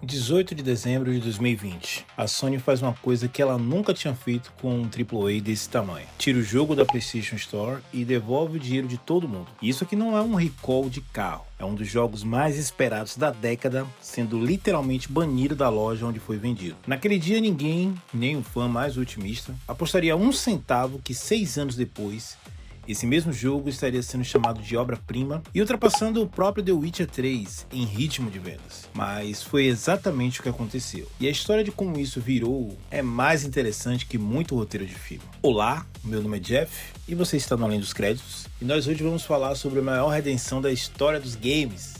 18 de dezembro de 2020, a Sony faz uma coisa que ela nunca tinha feito com um AAA desse tamanho. Tira o jogo da PlayStation Store e devolve o dinheiro de todo mundo. E isso aqui não é um recall de carro, é um dos jogos mais esperados da década, sendo literalmente banido da loja onde foi vendido. Naquele dia ninguém, nem o fã mais otimista, apostaria um centavo que 6 anos depois, esse mesmo jogo estaria sendo chamado de obra-prima e ultrapassando o próprio The Witcher 3 em ritmo de vendas. Mas foi exatamente o que aconteceu. E a história de como isso virou é mais interessante que muito roteiro de filme. Olá, meu nome é Jeff e você está no Além dos Créditos. E nós hoje vamos falar sobre a maior redenção da história dos games,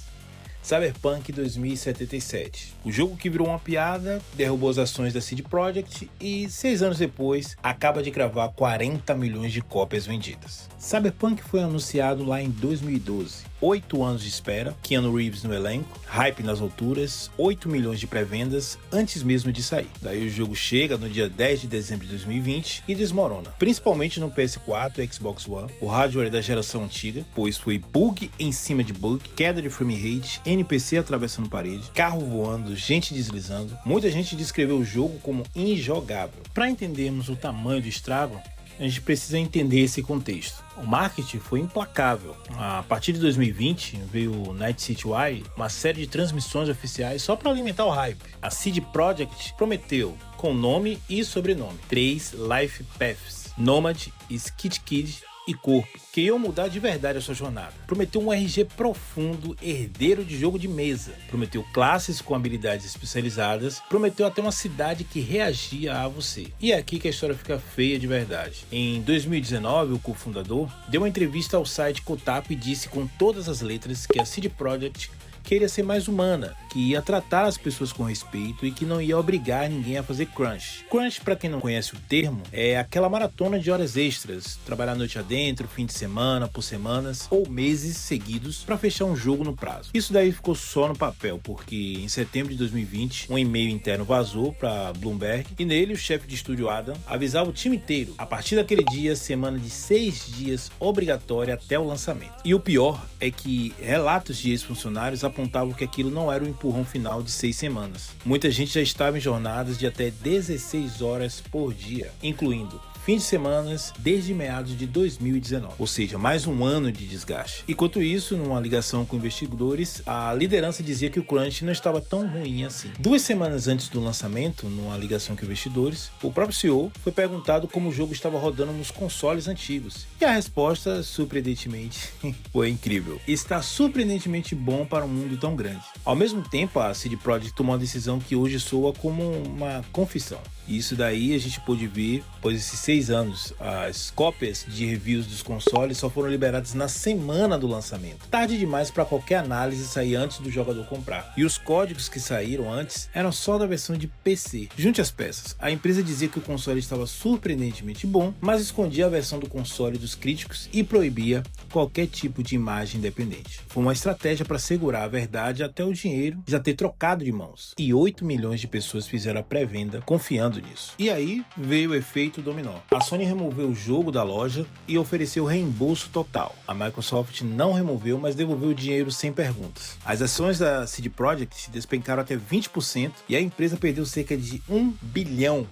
Cyberpunk 2077. O jogo que virou uma piada, derrubou as ações da CD Projekt e 6 anos depois acaba de cravar 40 milhões de cópias vendidas. Cyberpunk foi anunciado lá em 2012. 8 anos de espera, Keanu Reeves no elenco, hype nas alturas, 8 milhões de pré-vendas antes mesmo de sair. Daí o jogo chega no dia 10 de dezembro de 2020 e desmorona, principalmente no PS4 e Xbox One, o hardware da geração antiga, pois foi bug em cima de bug, queda de frame rate, NPC atravessando parede, carro voando, gente deslizando. Muita gente descreveu o jogo como injogável. Para entendermos o tamanho do estrago, a gente precisa entender esse contexto. O marketing foi implacável. A partir de 2020 veio o Night City Y, uma série de transmissões oficiais só para alimentar o hype. A CD Projekt prometeu, com nome e sobrenome, 3 Life Paths: Nomad, Skid Kid e Corpo, que iam mudar de verdade a sua jornada. Prometeu um RG profundo, herdeiro de jogo de mesa. Prometeu classes com habilidades especializadas. Prometeu até uma cidade que reagia a você. E é aqui que a história fica feia de verdade. Em 2019, o cofundador deu uma entrevista ao site Kotaku e disse com todas as letras que a CD Projekt queria ser mais humana, que ia tratar as pessoas com respeito e que não ia obrigar ninguém a fazer crunch. Crunch, para quem não conhece o termo, é aquela maratona de horas extras, trabalhar noite adentro, fim de semana, por semanas ou meses seguidos para fechar um jogo no prazo. Isso daí ficou só no papel, porque em setembro de 2020, um e-mail interno vazou para Bloomberg e nele o chefe de estúdio Adam avisava o time inteiro, a partir daquele dia, semana de 6 dias obrigatória até o lançamento. E o pior é que relatos de ex-funcionários apontavam que aquilo não era o empurrão final de 6 semanas. Muita gente já estava em jornadas de até 16 horas por dia, incluindo fins de semanas desde meados de 2019, ou seja, mais um ano de desgaste. Enquanto isso, numa ligação com investigadores, a liderança dizia que o crunch não estava tão ruim assim. 2 semanas antes do lançamento, numa ligação com investidores, o próprio CEO foi perguntado como o jogo estava rodando nos consoles antigos. E a resposta, surpreendentemente, foi incrível. Está surpreendentemente bom para um mundo tão grande. Ao mesmo tempo, a CD Projekt tomou uma decisão que hoje soa como uma confissão. E isso daí a gente pôde ver, pois esses 6 anos, as cópias de reviews dos consoles só foram liberadas na semana do lançamento. Tarde demais para qualquer análise sair antes do jogador comprar. E os códigos que saíram antes eram só da versão de PC. Junte as peças. A empresa dizia que o console estava surpreendentemente bom, mas escondia a versão do console dos críticos e proibia qualquer tipo de imagem independente. Foi uma estratégia para segurar a verdade até o dinheiro já ter trocado de mãos. E 8 milhões de pessoas fizeram a pré-venda confiando nisso. E aí veio o efeito dominó. A Sony removeu o jogo da loja e ofereceu reembolso total. A Microsoft não removeu, mas devolveu o dinheiro sem perguntas. As ações da CD Projekt despencaram até 20% e a empresa perdeu cerca de $1 bilhão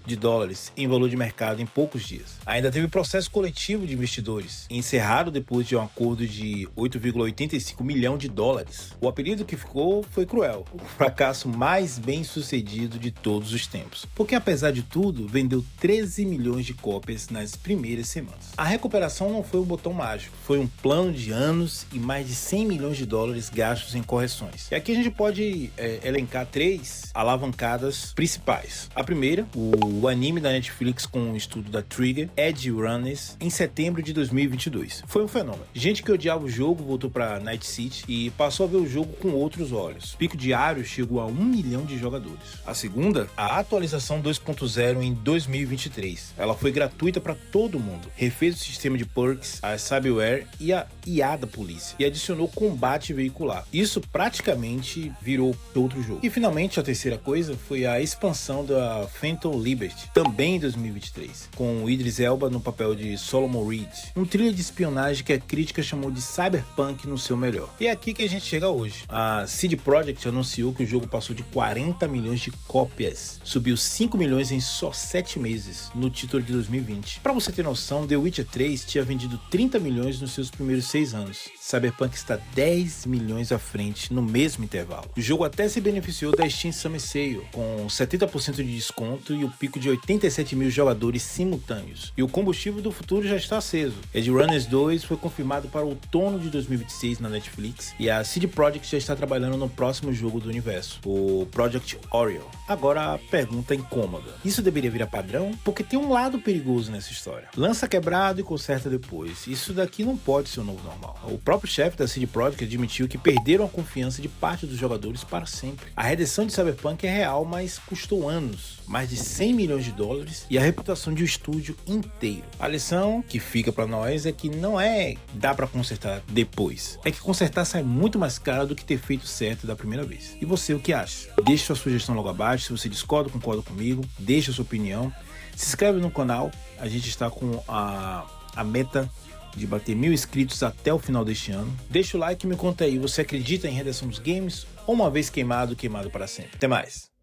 em valor de mercado em poucos dias. Ainda teve processo coletivo de investidores, encerrado depois de um acordo de $8,85 milhão. O apelido que ficou foi Cruel, o fracasso mais bem sucedido de todos os tempos. Porque apesar de tudo, vendeu 13 milhões de cópias nas primeiras semanas. A recuperação não foi um botão mágico, foi um plano de anos e mais de $100 milhões gastos em correções. E aqui a gente pode elencar 3 alavancadas principais. A primeira, o anime da Netflix com o estudo da Trigger, Edge Runners, em setembro de 2022. Foi um fenômeno. Gente que odiava o jogo voltou para Night City e passou a ver o jogo com outros olhos. O pico diário chegou a 1 milhão de jogadores. A segunda, a atualização 2.0 2.0 em 2023. Ela foi gratuita para todo mundo, refez o sistema de perks, a Cybware e a IA da polícia, e adicionou combate veicular. Isso praticamente virou outro jogo. E finalmente a terceira coisa foi a expansão da Phantom Liberty, também em 2023, com o Idris Elba no papel de Solomon Reed, um thriller de espionagem que a crítica chamou de cyberpunk no seu melhor. E é aqui que a gente chega hoje. A CD Projekt anunciou que o jogo passou de 40 milhões de cópias, subiu 5 milhões em só 7 meses no título de 2020. Para você ter noção, The Witcher 3 tinha vendido 30 milhões nos seus primeiros 6 anos. Cyberpunk está 10 milhões à frente no mesmo intervalo. O jogo até se beneficiou da Steam Summer Sale, com 70% de desconto e o pico de 87 mil jogadores simultâneos. E o combustível do futuro já está aceso. Edge Runners 2 foi confirmado para outono de 2026 na Netflix e a CD Projekt já está trabalhando no próximo jogo do universo, o Project Oriole. Agora a pergunta incômoda: isso deveria virar padrão? Porque tem um lado perigoso nessa história. Lança quebrado e conserta depois. Isso daqui não pode ser o novo normal. O próprio chefe da CD Projekt admitiu que perderam a confiança de parte dos jogadores para sempre. A redenção de Cyberpunk é real, mas custou anos, mais de 100 milhões de dólares e a reputação de um estúdio inteiro. A lição que fica para nós é que não dá para consertar depois. É que consertar sai muito mais caro do que ter feito certo da primeira vez. E você, o que acha? Deixe sua sugestão logo abaixo. Se você discorda ou concorda comigo, deixe a sua opinião. Se inscreve no canal. A gente está com a meta de bater 1000 inscritos até o final deste ano. Deixa o like e me conta aí, você acredita em redenção dos games ou uma vez queimado, queimado para sempre? Até mais!